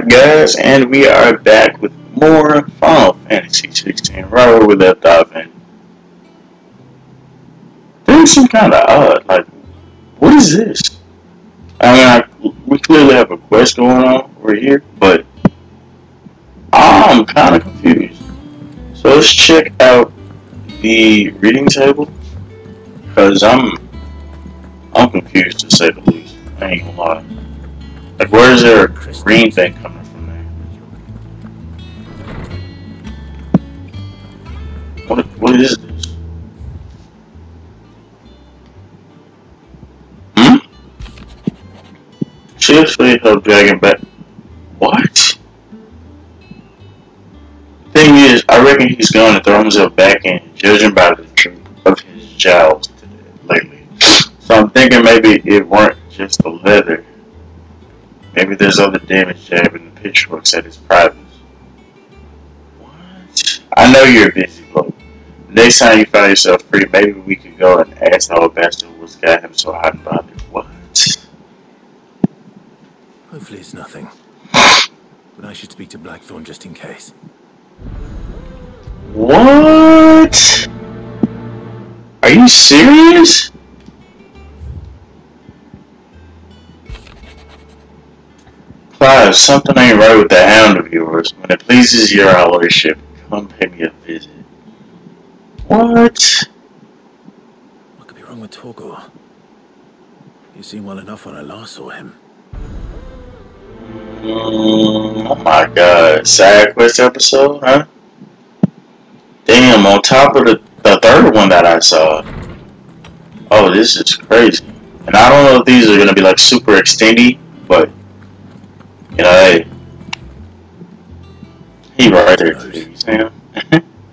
Alright guys, and we are back with more Final Fantasy 16, right where we left off. And things seem kinda odd, like, what is this? We clearly have a quest going on over here, but I'm kinda confused. So let's check out the reading table, because I'm confused to say the least. I ain't gonna lie. Like, where is there a green thing coming from there? What is this? Ships will help dragging back. What? Thing is, I reckon he's going to throw himself back in, judging by the truth of his jowls lately. So I'm thinking maybe it weren't just the leather. Maybe there's other damage jab in the pitchforks at his privates. What? I know you're a busy bloke. Next time you find yourself free, maybe we could go and ask the old bastard what's got him so hot and bothered. What? Hopefully it's nothing. But I should speak to Blackthorn just in case. What? Are you serious? Clive, something ain't right with that hound of yours. When it pleases your lordship, come pay me a visit. What? What could be wrong with Torgor? He seemed well enough when I last saw him. Oh my god. Side quest episode, huh? Damn, on top of the third one that I saw. Oh, this is crazy. And I don't know if these are gonna be like super extendy, but you know, hey, he right there too, you see him?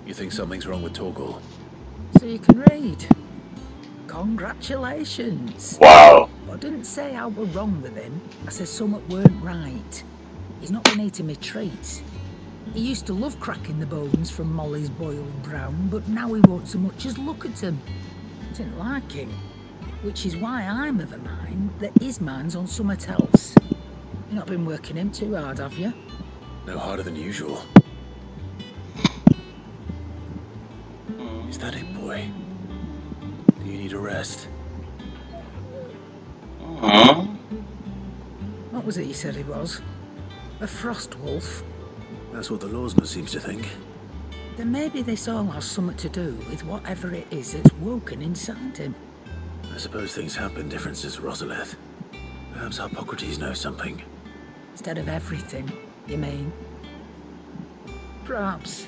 You think something's wrong with Torgor? So you can read. Congratulations. Wow. I didn't say I were wrong with him. I said something weren't right. He's not been eating me treats. He used to love cracking the bones from Molly's boiled brown, but now he won't so much as look at him. I didn't like him. Which is why I'm of the mind that his mind's on something else. You've not been working him too hard, have you? No harder than usual. Is that it, boy? Do you need a rest? What was it you said he was? A frost wolf? That's what the lawsman seems to think. Then maybe this all has something to do with whatever it is that's woken inside him. I suppose things have been different since Rosalith. Perhaps Hippocrates knows something. Instead of everything, you mean? Perhaps.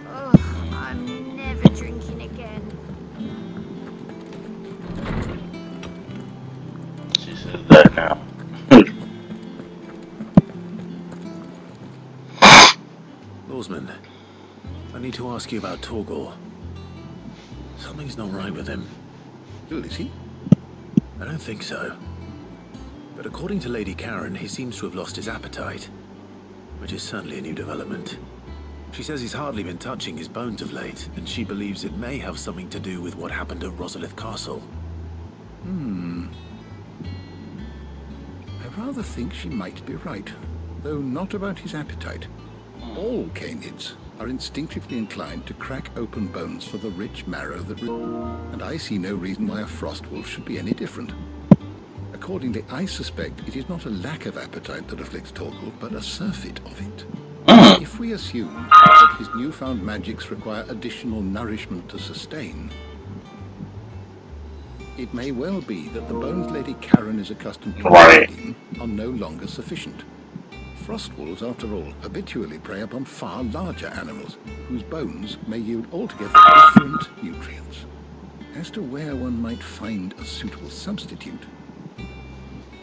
Oh, I'm never drinking again. She says that now. Lawsman, I need to ask you about Torgor. Something's not right with him. Is he? I don't think so. But according to Lady Karen, he seems to have lost his appetite. Which is certainly a new development. She says he's hardly been touching his bones of late, and she believes it may have something to do with what happened at Rosalith Castle. I rather think she might be right, though not about his appetite. All canids are instinctively inclined to crack open bones for the rich marrow that... and I see no reason why a frost wolf should be any different. Accordingly, I suspect it is not a lack of appetite that afflicts Torgor, but a surfeit of it. If we assume that his newfound magics require additional nourishment to sustain, it may well be that the bones Lady Karen is accustomed to providing are no longer sufficient. Frost wolves, after all, habitually prey upon far larger animals, whose bones may yield altogether different nutrients. As to where one might find a suitable substitute,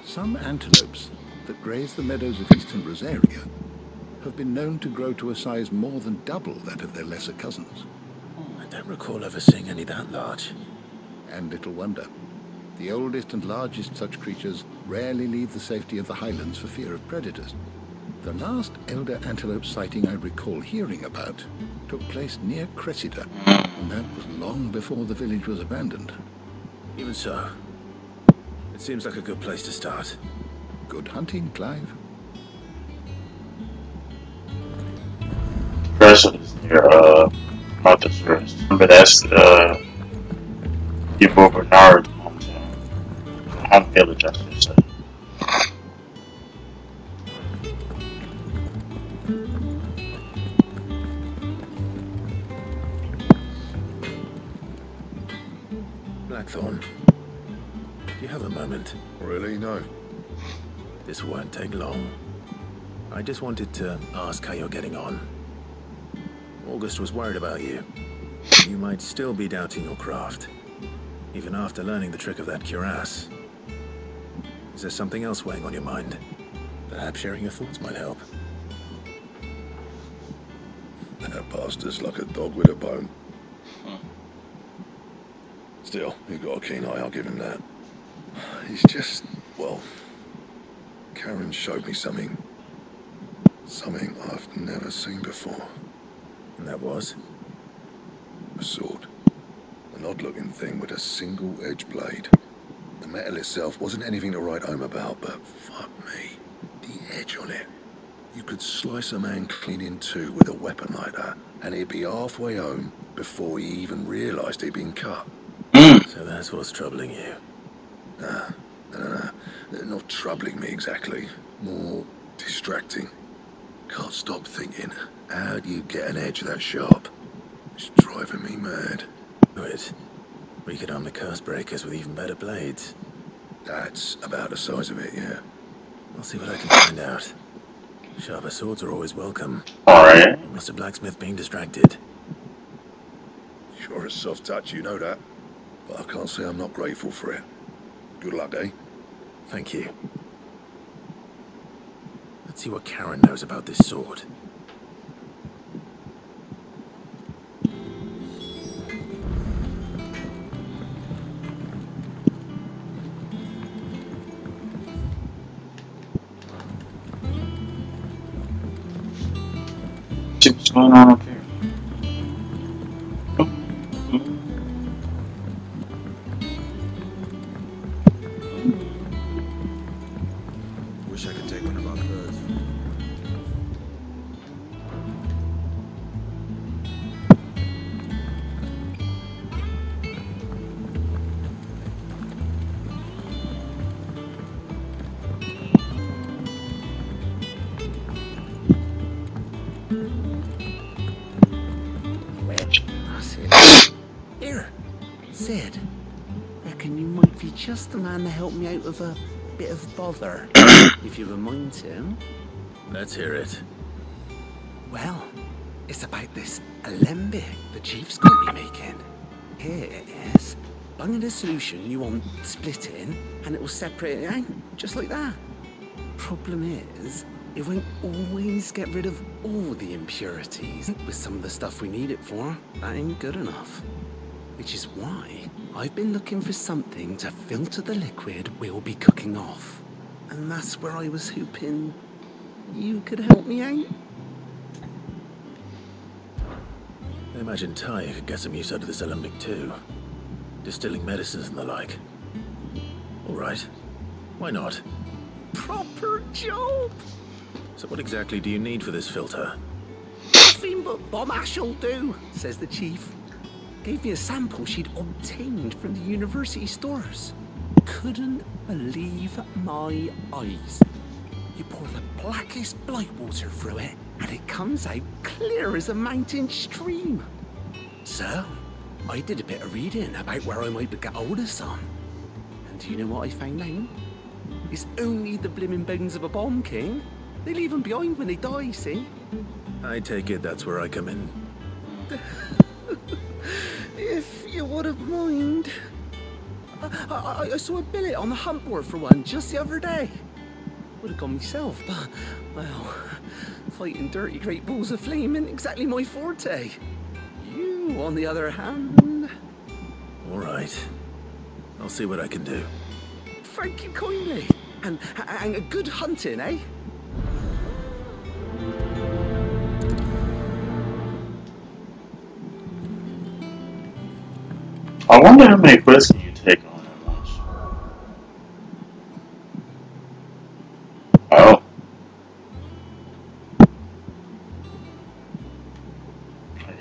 some antelopes that graze the meadows of eastern Rosaria have been known to grow to a size more than double that of their lesser cousins. I don't recall ever seeing any that large. And little wonder. The oldest and largest such creatures rarely leave the safety of the highlands for fear of predators. The last elder antelope sighting I recall hearing about took place near Cressida, and that was long before the village was abandoned. Even so, it seems like a good place to start. Good hunting, Clive. Person is near not the tourist. But that's your boy Bernard's hometown. Home village, I should say. Blackthorn, do you have a moment? Really? No. This won't take long. I just wanted to ask how you're getting on. August was worried about you. You might still be doubting your craft, even after learning the trick of that cuirass. Is there something else weighing on your mind? Perhaps sharing your thoughts might help. That bastard's like a dog with a bone. Still, he's got a keen eye, I'll give him that. He's just, well, Karen showed me something I've never seen before. And that was? A sword. An odd-looking thing with a single-edged blade. The metal itself wasn't anything to write home about, but fuck me, the edge on it. You could slice a man clean in two with a weapon like that, and he'd be halfway home before he even realised he'd been cut. So that's what's troubling you. Nah, not troubling me exactly. More distracting. Can't stop thinking, how do you get an edge that sharp? It's driving me mad. Wait, we could arm the curse breakers with even better blades. That's about the size of it, yeah. I'll see what I can find out. Sharper swords are always welcome. Alright. Mr. Blacksmith being distracted. You're a soft touch, you know that. But I can't say I'm not grateful for it. Good luck, eh? Thank you. Let's see what Karen knows about this sword. See what's going on up here. Wish I could take one of our birds. That's it. Here, Sid. Reckon you might be just the man to help me out of a bit of bother, if you have a mind to. Let's hear it. Well, it's about this alembic the chief's got me making. Here it is. Bung in a solution you want splitting, and it will separate it out, just like that. Problem is, it won't always get rid of all the impurities. With some of the stuff we need it for, that ain't good enough. Which is why I've been looking for something to filter the liquid we'll be cooking off. And that's where I was hoping you could help me out. I imagine Ty could get some use out of this alembic too. Distilling medicines and the like. Alright. Why not? Proper job! So what exactly do you need for this filter? Nothing but bomb ash'll do, says the chief. Gave me a sample she'd obtained from the university stores. Couldn't believe my eyes. You pour the blackest blight water through it, and it comes out clear as a mountain stream. So, I did a bit of reading about where I might get hold of some. And do you know what I found out? It's only the blimmin' bones of a bomb king. They leave them behind when they die, see? I take it that's where I come in. If you wouldn't mind. I saw a billet on the hunt board for one just the other day. Would have gone myself, but, well, fighting dirty great balls of flame isn't exactly my forte. You, on the other hand... Alright. I'll see what I can do. Thank you kindly. And a good hunting, eh? I wonder how many quests can you take on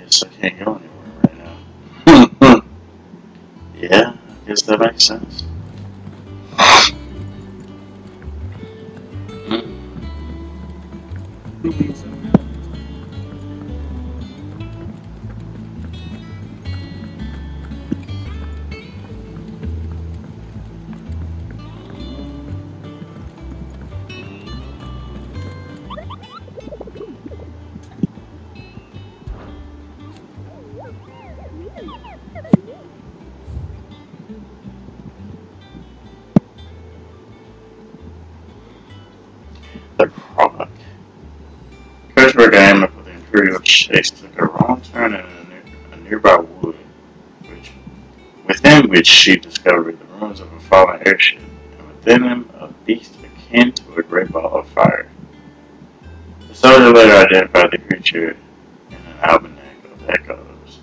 guess I can't go anywhere right now. Yeah, I guess that makes sense. The Croc. Pittsburgh Diamond for the Imperial Chase took a wrong turn in a nearby wood, within which she discovered the ruins of a fallen airship, and within them a beast akin to a great ball of fire. The soldier later identified the creature in an almanac of Eikons,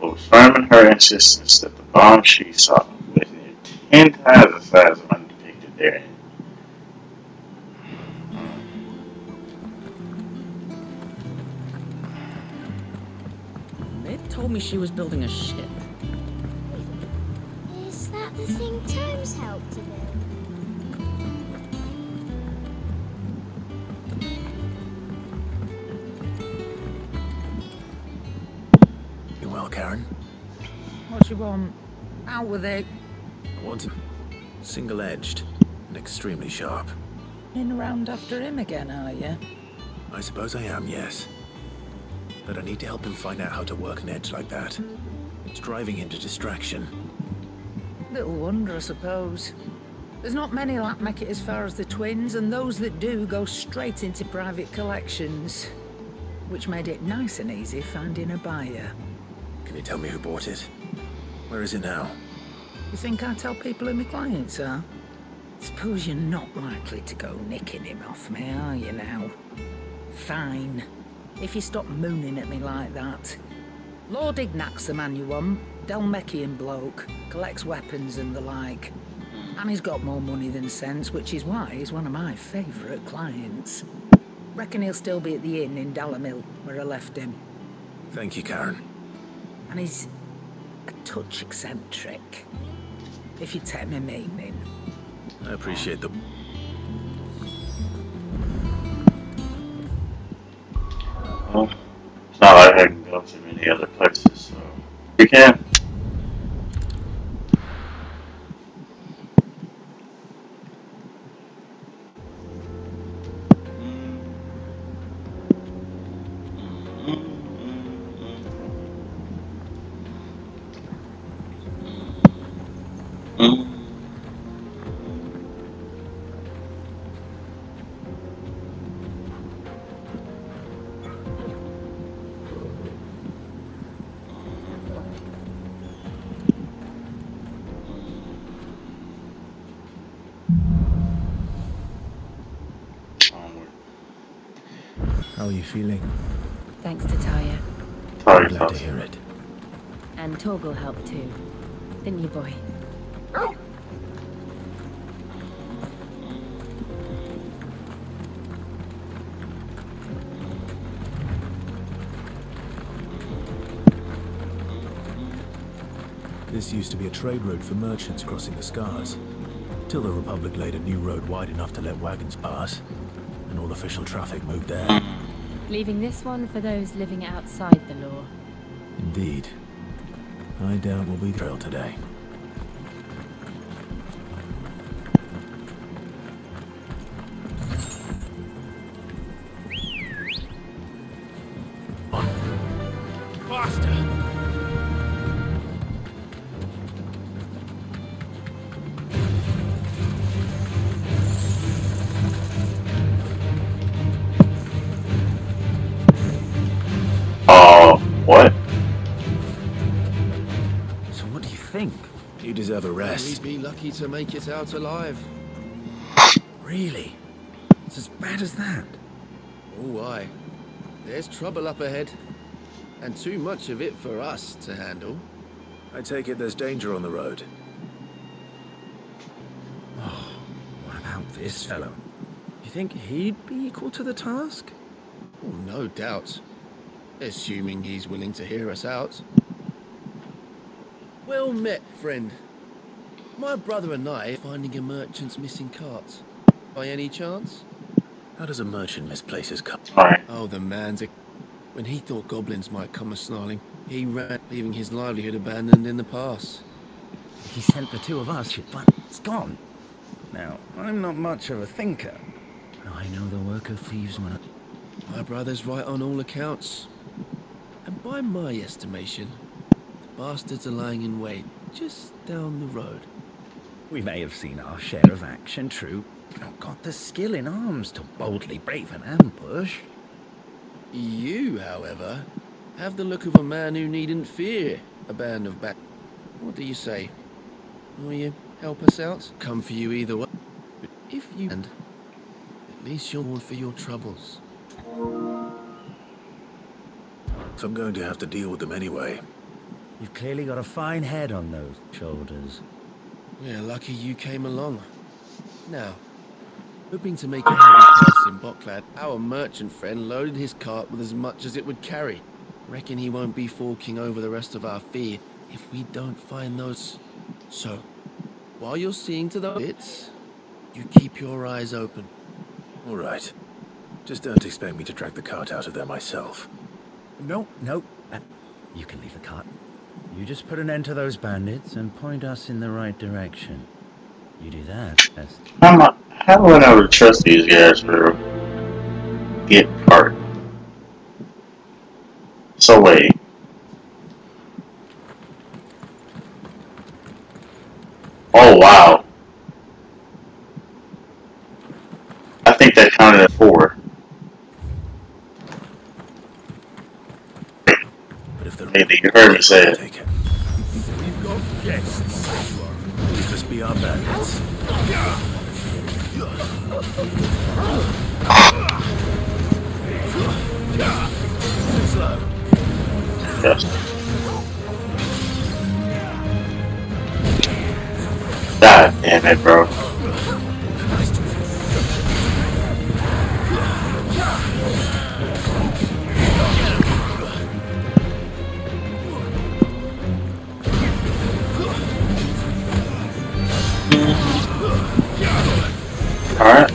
but was firm in her insistence that the bomb she saw was 10 times the size of undepicted therein. They told me she was building a ship. Is that the thing Tomes helped to build? You well, Karen? What you want? Out with it. I want it single-edged and extremely sharp. In around after him again, are you? I suppose I am, yes. But I need to help him find out how to work an edge like that. It's driving him to distraction. Little wonder, I suppose. There's not many that make it as far as the twins, and those that do go straight into private collections. Which made it nice and easy finding a buyer. Can you tell me who bought it? Where is it now? You think I tell people who my clients are? Suppose you're not likely to go nicking him off me, are you now? Fine. If you stop mooning at me like that. Lord Ignac's the man you want. Dalmekian bloke. Collects weapons and the like. And he's got more money than sense, which is why he's one of my favourite clients. Reckon he'll still be at the inn in Dalamil, where I left him. Thank you, Karen. And he's a touch eccentric. If you take my meaning. I appreciate the... Well, it's not like I can go to many other places, so we can. How are you feeling? Thanks to Taya. I'm glad to hear it. And Torgal helped too. Didn't you, boy? This used to be a trade route for merchants crossing the Scars, till the Republic laid a new road wide enough to let wagons pass, and all official traffic moved there. Leaving this one for those living outside the law. Indeed. I doubt we'll be thrilled today. Faster! What? So what do you think? You deserve a rest. We'd be lucky to make it out alive. Really? It's as bad as that? Oh, aye. There's trouble up ahead. And too much of it for us to handle. I take it there's danger on the road. Oh, what about this fellow? You think he'd be equal to the task? Oh, no doubt. Assuming he's willing to hear us out. Well met, friend. My brother and I are finding a merchant's missing cart. By any chance? How does a merchant misplace his cart? Oh, the man's a... When he thought goblins might come a-snarling, he ran, leaving his livelihood abandoned in the pass. He sent the two of us, but it's gone. Now, I'm not much of a thinker. I know the work of thieves when My brother's right on all accounts. And by my estimation, the bastards are lying in wait just down the road. We may have seen our share of action, true. We've not got the skill in arms to boldly brave an ambush. You, however, have the look of a man who needn't fear a band of bat. What do you say? Will you help us out? Come for you either way. But if you and at least you'll want for your troubles. So I'm going to have to deal with them anyway. You've clearly got a fine head on those shoulders. We're lucky you came along. Now, hoping to make a heavy purse in Bocklad, our merchant friend loaded his cart with as much as it would carry. Reckon he won't be forking over the rest of our fee if we don't find those. So, while you're seeing to those bits, you keep your eyes open. All right. Just don't expect me to drag the cart out of there myself. No. You can leave the cart. You just put an end to those bandits and point us in the right direction. You do that, best. How do I never trust these guys for get part? So wait. Oh wow. I think that counted at 4. But if Maybe you heard me say it. Take it. We've got guests. These must be our bandits. Slow. Yes. God damn it, bro. Alright.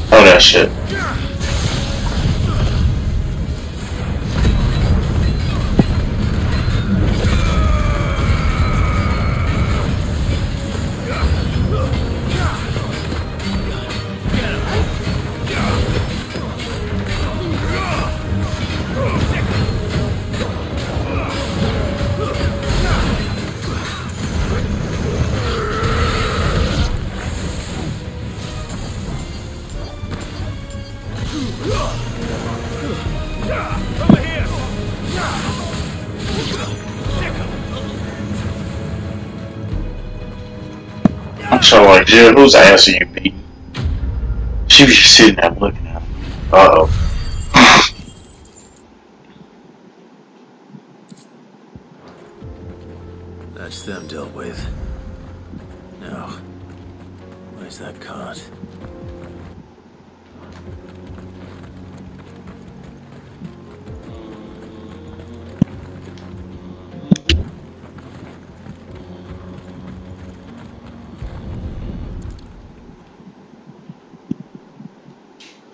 Oh, that shit. I'm so like, Jill, whose ass are you beating? She was just sitting there looking at him. Uh-oh. That's them dealt with. Now, where's that cart?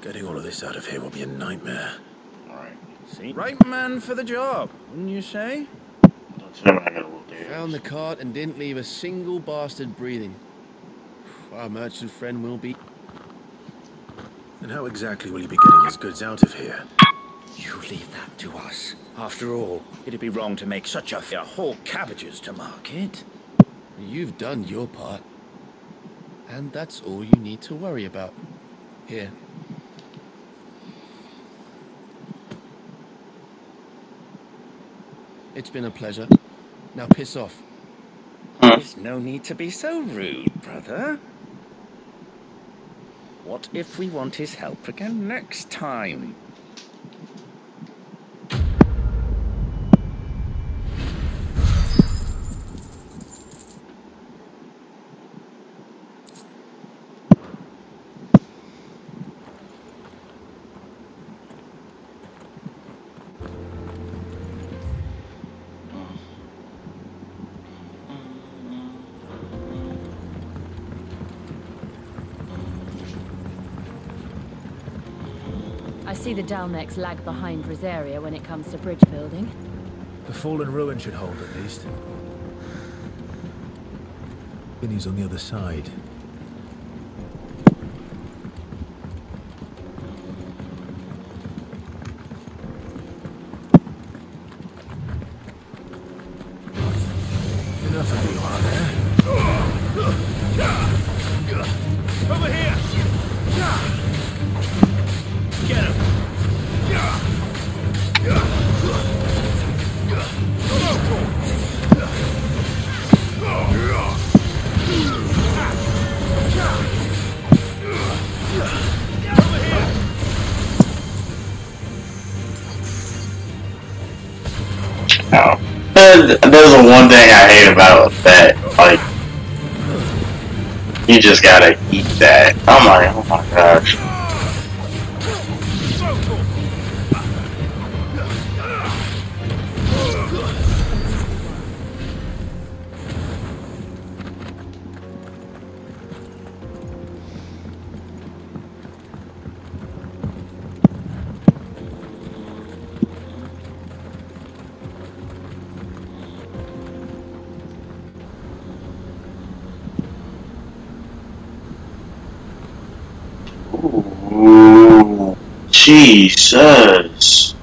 Getting all of this out of here will be a nightmare. Alright. See? Right man for the job, wouldn't you say? Found the cart and didn't leave a single bastard breathing. Our merchant friend will be... And how exactly will you be getting his goods out of here? You leave that to us. After all, it'd be wrong to make such a haul cabbages to market. You've done your part. And that's all you need to worry about. Here. It's been a pleasure. Now piss off. There's no need to be so rude, brother. What if we want his help again next time? I see the Dalmex lag behind Rosaria when it comes to bridge building. The fallen ruin should hold at least. He's on the other side. Enough of you are there. Over here! Get him! No. There's the one thing I hate about that, like, you just gotta eat that. Oh my gosh. Ooh, Jesus.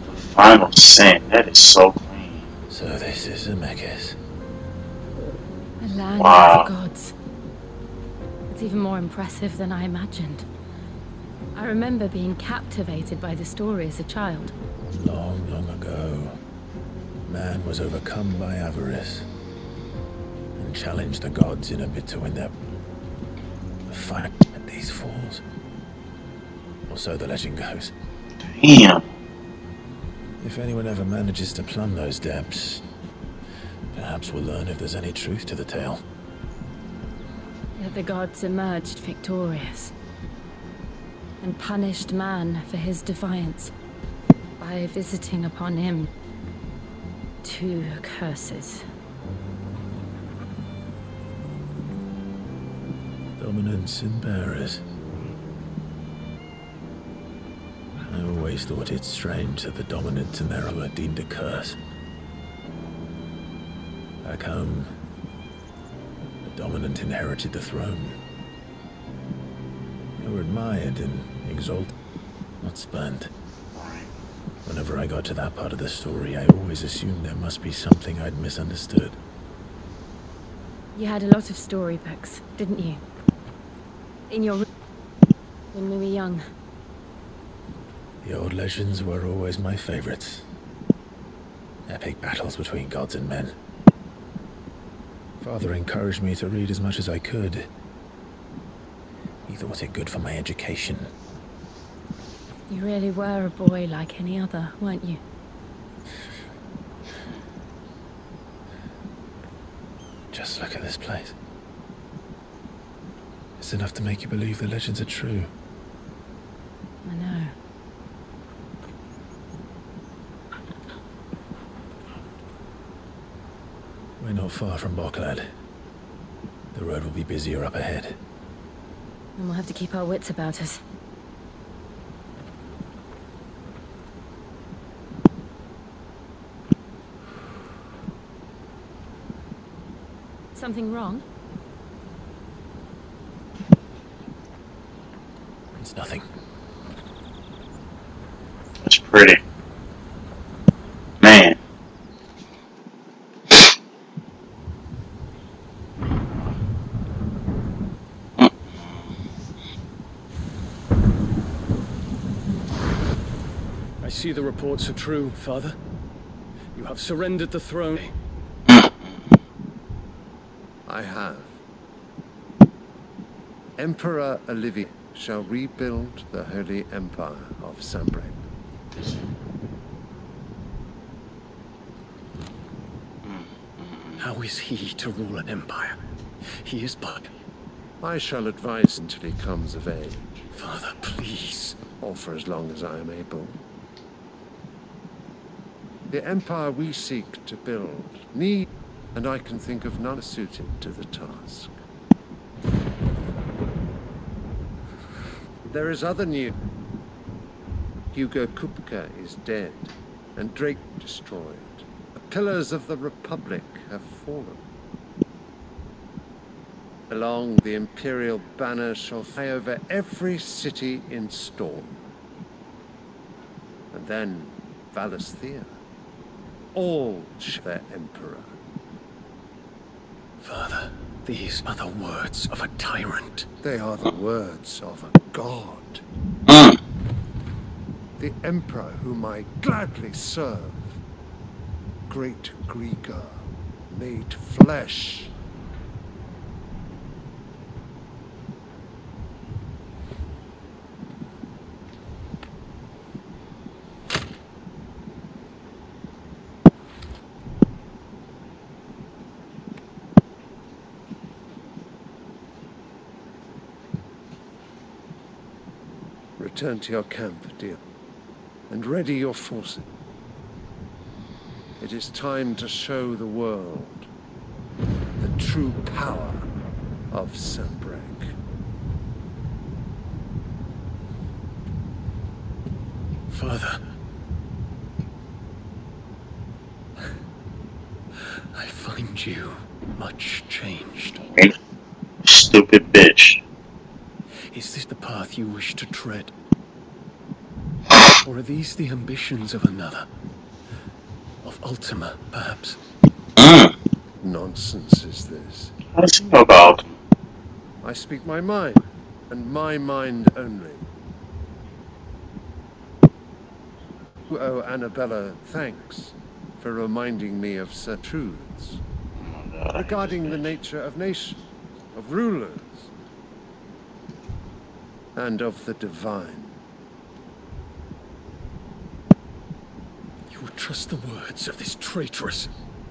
The final sin. That is so clean. So this is Eikons. A land Wow. of the gods. It's even more impressive than I imagined. I remember being captivated by the story as a child. Long, long ago, man was overcome by avarice and challenged the gods in a bid to win their fight at these falls. Or so the legend goes. Damn. If anyone ever manages to plumb those depths, perhaps we'll learn if there's any truth to the tale. Yet the gods emerged victorious and punished man for his defiance by visiting upon him 2 curses. Dominants and bearers. I always thought it strange that the dominant and their were deemed a curse. Back home, the dominant inherited the throne. They were admired and exalted, not spurned. Whenever I got to that part of the story, I always assumed there must be something I'd misunderstood. You had a lot of storybooks, didn't you? In your room when we were young. The old legends were always my favorites. Epic battles between gods and men. Father encouraged me to read as much as I could. He thought it good for my education. You really were a boy like any other, weren't you? Just look at this place. It's enough to make you believe the legends are true. I know. We're not far from Boklad. The road will be busier up ahead. And we'll have to keep our wits about us. Something wrong? It's nothing. That's pretty. Man. I see the reports are true, Father. You have surrendered the throne. I have. Emperor Olivier shall rebuild the Holy Empire of Sanbreque. How is he to rule an empire? He is but... I shall advise until he comes of age. Father, please. Or for as long as I am able. The empire we seek to build need, and I can think of none suited to the task. There is other news. Hugo Kupka is dead, and Drake destroyed. The pillars of the Republic have fallen. Along the Imperial banner shall fly over every city in storm. And then Valisthea. All shall their Emperor. Father, these are the words of a tyrant. They are the words of a god. The Emperor whom I gladly serve. Great Grieger, made flesh. Return to your camp, dear, and ready your forces. It is time to show the world the true power of Sanbreque. Father, I find you much changed. Stupid bitch. Is this the path you wish to tread? Or are these the ambitions of another? Of Ultima, perhaps? Nonsense is this. How does he know about? I speak my mind, and my mind only. You owe Annabella thanks for reminding me of certain truths regarding the nature of nations, of rulers, and of the divine. You would trust the words of this traitorous.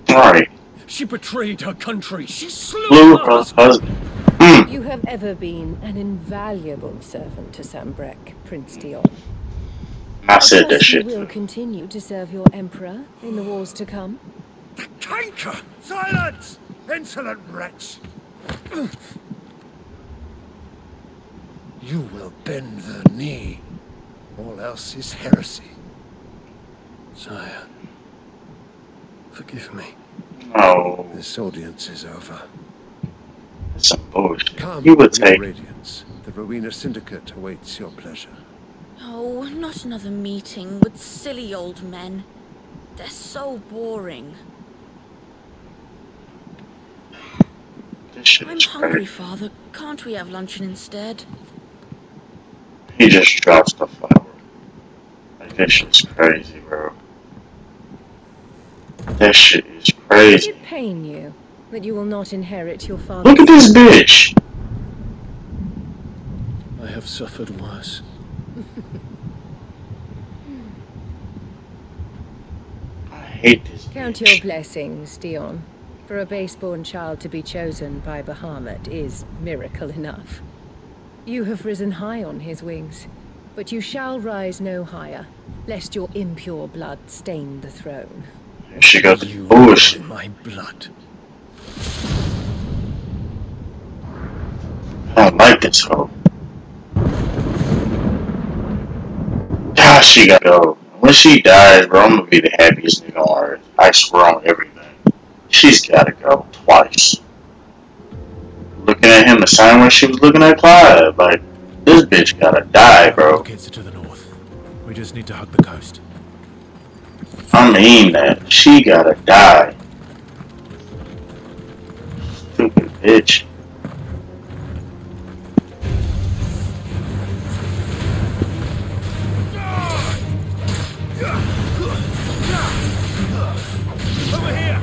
Alright. She betrayed her country. She slew her husband. You have ever been an invaluable servant to Sanbreque, Prince Dion. I said that shit. You will continue to serve your emperor in the wars to come. The canker! Silence! Insolent wretch! You will bend the knee. All else is heresy. Sire, forgive me. No. This audience is over. That's some bullshit. Come, You would your take. Radiance. The Rowena Syndicate awaits your pleasure. Oh, not another meeting with silly old men. They're so boring. This shit I'm is hungry, crazy. Father. Can't we have luncheon instead? He just drops the flower. Like, that shit's crazy, bro. That shit is Does crazy. it pain you that you will not inherit your father's... Look at this bitch! I have suffered worse. I hate this Count bitch. your blessings, Dion. For a base-born child to be chosen by Bahamut is miracle enough. You have risen high on his wings, but you shall rise no higher, lest your impure blood stain the throne. She got the You bullshit. love my blood. I don't like this hoe. Gosh, she gotta go. When she dies, bro, I'm gonna be the happiest nigga on earth. I swear on everything. She's gotta go twice. Looking at him the same way she was looking at Clive. Like, this bitch gotta die, bro. Kids are to the north. We just need to hug the coast. I mean that. She gotta die. Stupid bitch. Over here!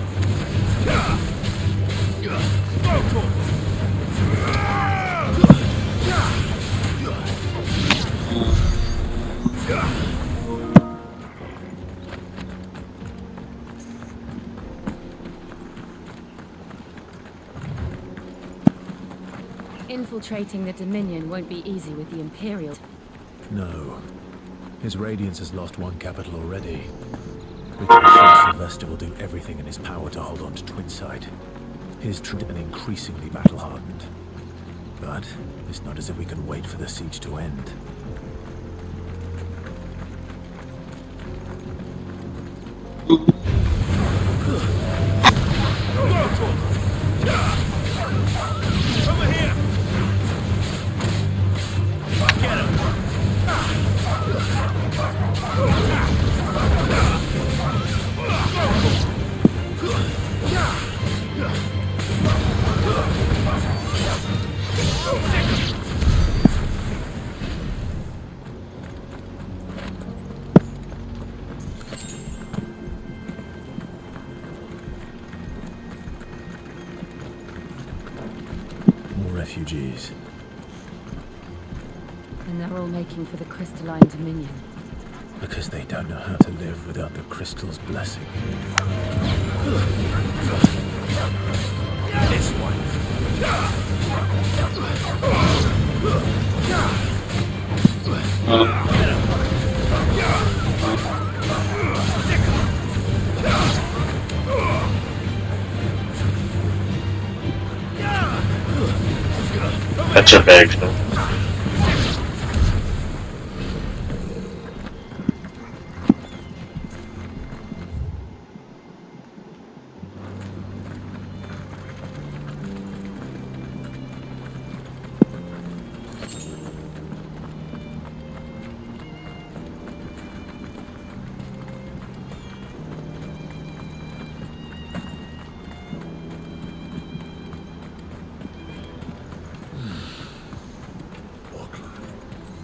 Infiltrating the Dominion won't be easy with the Imperial. No. His Radiance has lost one capital already. We can be sure Sylvester will do everything in his power to hold on to Twinside. His troops have been increasingly battle-hardened. But it's not as if we can wait for the siege to end. Over here! Get him! More refugees. And they're all making for the crystalline dominion. Because they don't know how to live without the crystal's blessing. This one! That's your bag, so.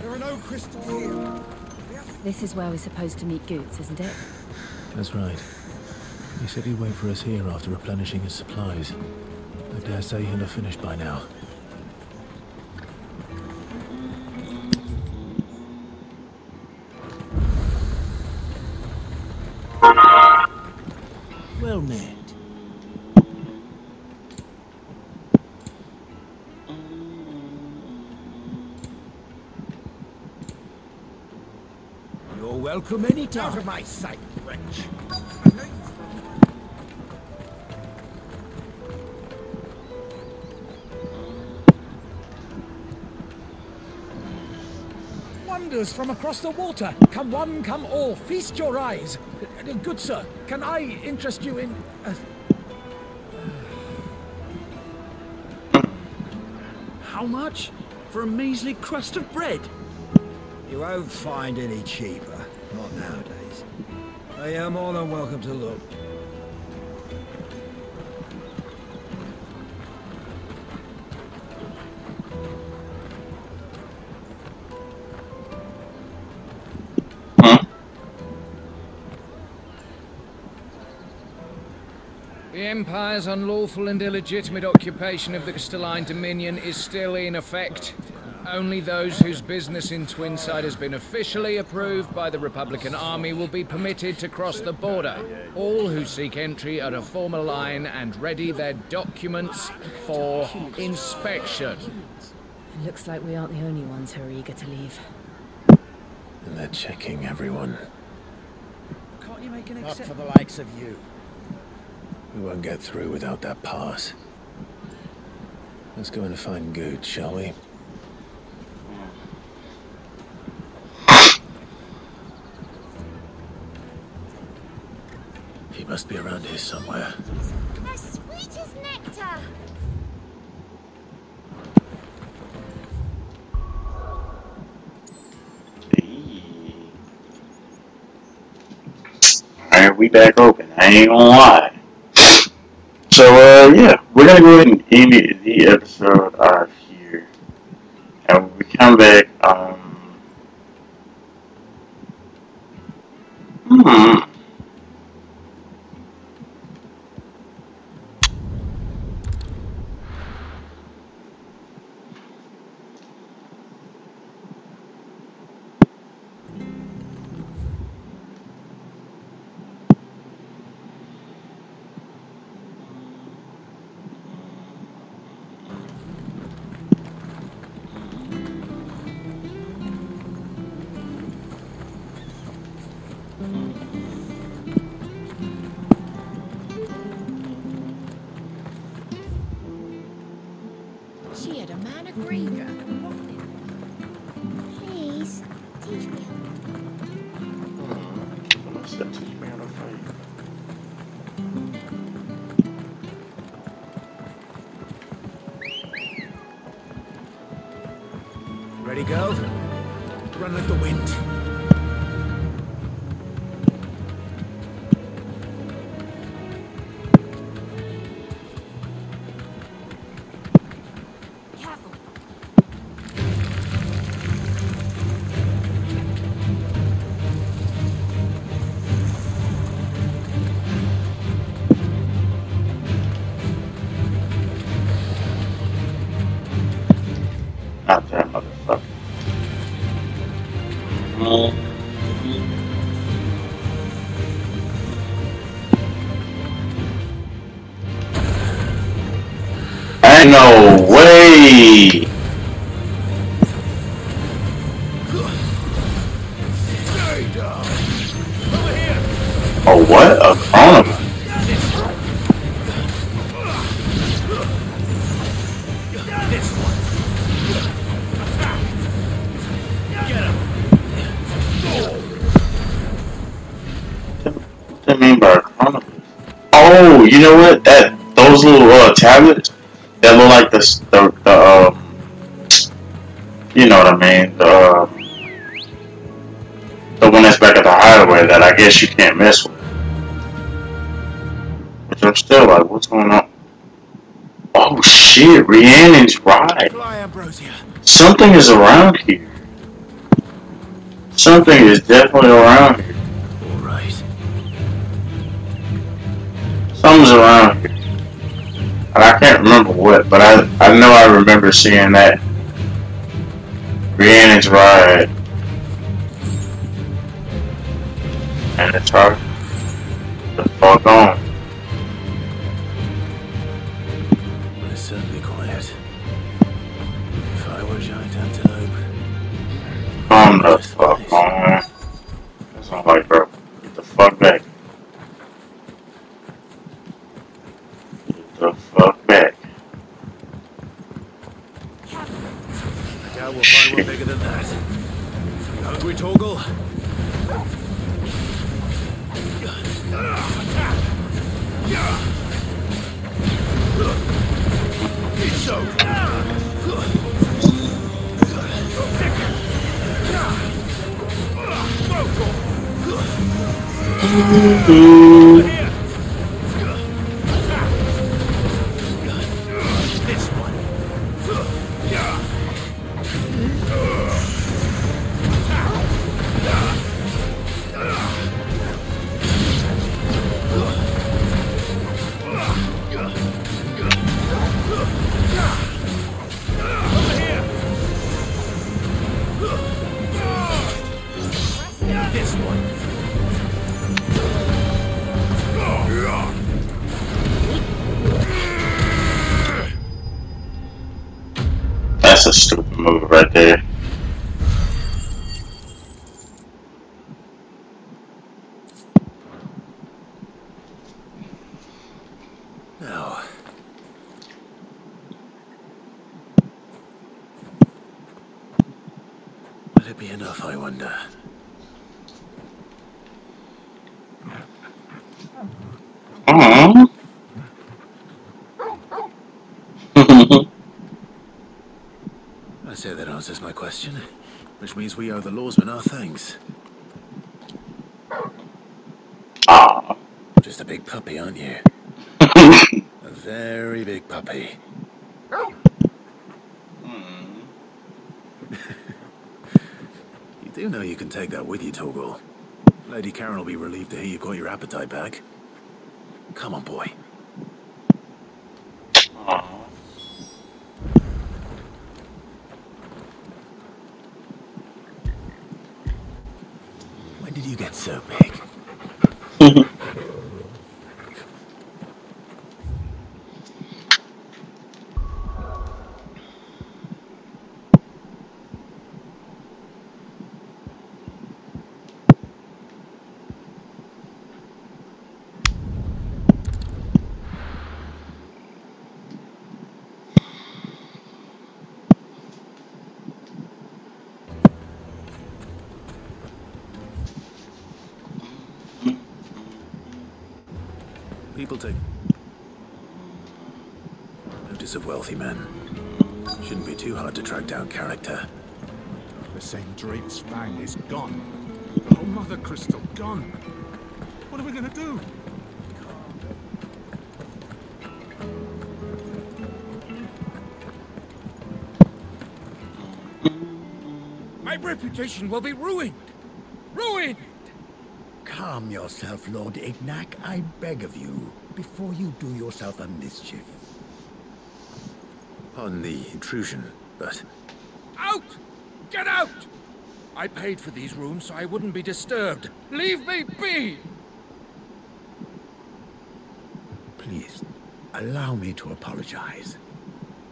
There are no crystals here. This is where we're supposed to meet Goots, isn't it? That's right. He said he'd wait for us here after replenishing his supplies. I dare say he'll have finished by now. Well met. You're welcome anytime. Out of my sight, wretch. Wonders from across the water. Come one, come all. Feast your eyes. Good sir, can I interest you in... How much? For a measly crust of bread? You won't find any cheaper. Not nowadays. They are more than welcome to look. The Empire's unlawful and illegitimate occupation of the crystalline dominion is still in effect. Only those whose business in Twinside has been officially approved by the Republican Army will be permitted to cross the border. All who seek entry are to form a line and ready their documents for inspection. It looks like we aren't the only ones who are eager to leave. And they're checking everyone. Can't you make an exception? Not for the likes of you. We won't get through without that pass. Let's go and find Good, shall we? He must be around here somewhere. As sweet as nectar. Alright, we back open. I ain't gonna lie. So, yeah, we're gonna go ahead and end the episode here. And when we come back, She had a man agree. Please, teach me. What's that? Teach me how to fight. Ready, go? Run like the wind. Not that motherfucker. Ain't no way. Oh, what? A chronoman? What do you mean by a chronoman? Oh, you know what? Those little tablets that look like the you know what I mean, the one that's back at the hideaway that I guess you can't mess with. But I'm still like, what's going on? Oh shit, Rhiannon's right. Something is around here. Something is definitely around here. Alright. Something's around here. And I can't remember what, but I know I remember seeing that. Rhiannon's ride. And it's hard. The fuck on. It's certainly quiet. If I were a giant antelope. Calm the fuck on. That's not like, bro. Get the fuck back. Get the fuck back. I doubt we'll find one bigger than that. You hungry, Torgal? It's this one. This one. That's a stupid move right there. Now. Will it be enough, I wonder? Aww. I say that answers my question, which means we owe the lawsman our thanks. Aww. Just a big puppy, aren't you? A very big puppy. You do know you can take that with you, Torgal. Lady Karen will be relieved to hear you've got your appetite back. Come on, boy. Aww. When did you get so big? People take notice of wealthy men. Shouldn't be too hard to track down character. St. Drake's Fang is gone. The whole Mother Crystal gone. What are we gonna do? My reputation will be ruined! Ruined! Calm yourself, Lord Ignac, I beg of you, before you do yourself a mischief. Pardon the intrusion, but... Out! Get out! I paid for these rooms so I wouldn't be disturbed. Leave me be! Please, allow me to apologize.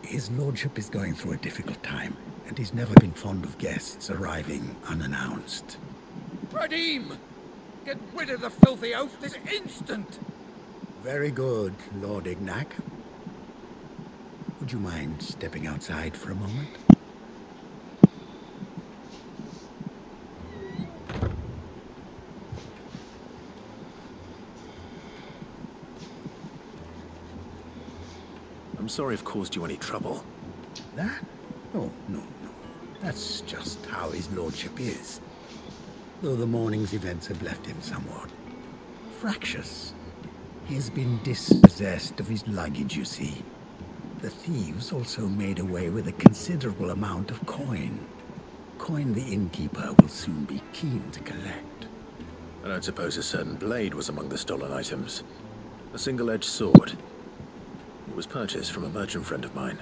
His lordship is going through a difficult time, and he's never been fond of guests arriving unannounced. Radim! Get rid of the filthy oaf this instant! Very good, Lord Ignac. Would you mind stepping outside for a moment? I'm sorry I've caused you any trouble. That? Oh, no. That's just how his lordship is. Though the morning's events have left him somewhat fractious. He has been dispossessed of his luggage, you see. The thieves also made away with a considerable amount of coin. Coin the innkeeper will soon be keen to collect. I don't suppose a certain blade was among the stolen items. A single-edged sword. It was purchased from a merchant friend of mine.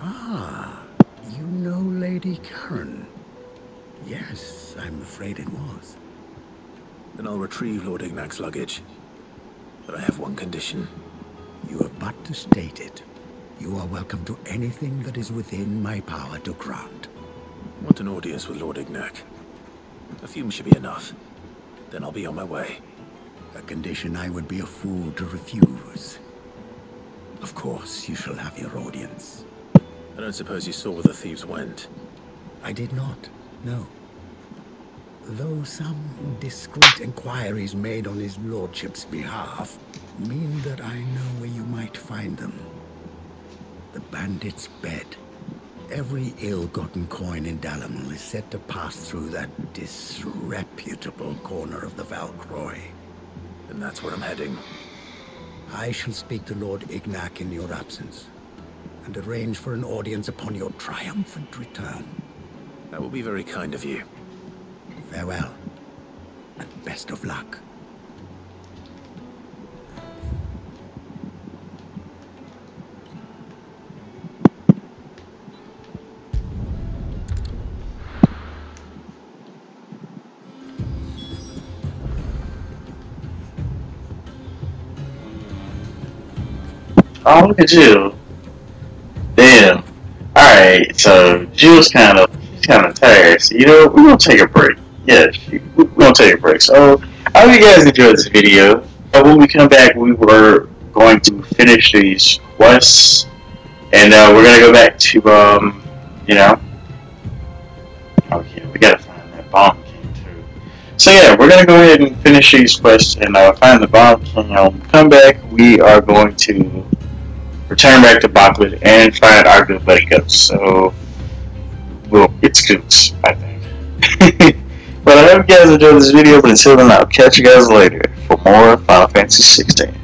Ah, you know Lady Karen? Yes, I'm afraid it was. Then I'll retrieve Lord Ignac's luggage. But I have one condition. You have but to state it. You are welcome to anything that is within my power to grant. I want an audience with Lord Ignac. A few should be enough. Then I'll be on my way. A condition I would be a fool to refuse. Of course, you shall have your audience. I don't suppose you saw where the thieves went? I did not, no. Though some discreet inquiries made on his lordship's behalf mean that I know where you might find them. The bandit's bed. Every ill-gotten coin in Dalamil is said to pass through that disreputable corner of the Valcroy. And that's where I'm heading. I shall speak to Lord Ignac in your absence, and arrange for an audience upon your triumphant return. That will be very kind of you. Farewell, and best of luck. Oh, look at Jill. Damn. Alright, so Jill's kind of tired. So, you know, we're going to take a break. Yes, we're going to take a break. So, I hope you guys enjoyed this video. And when we come back, we were going to finish these quests. And we're going to go back to, you know. Oh, yeah, we got to find that bomb king, too. So, yeah, we're going to go ahead and finish these quests and find the bomb king. And when we come back, we are going to return back to Bakwood and find our good buddy Ghost. So, well, it's Goose, I think. But I hope you guys enjoyed this video, but until then, I'll catch you guys later for more Final Fantasy 16.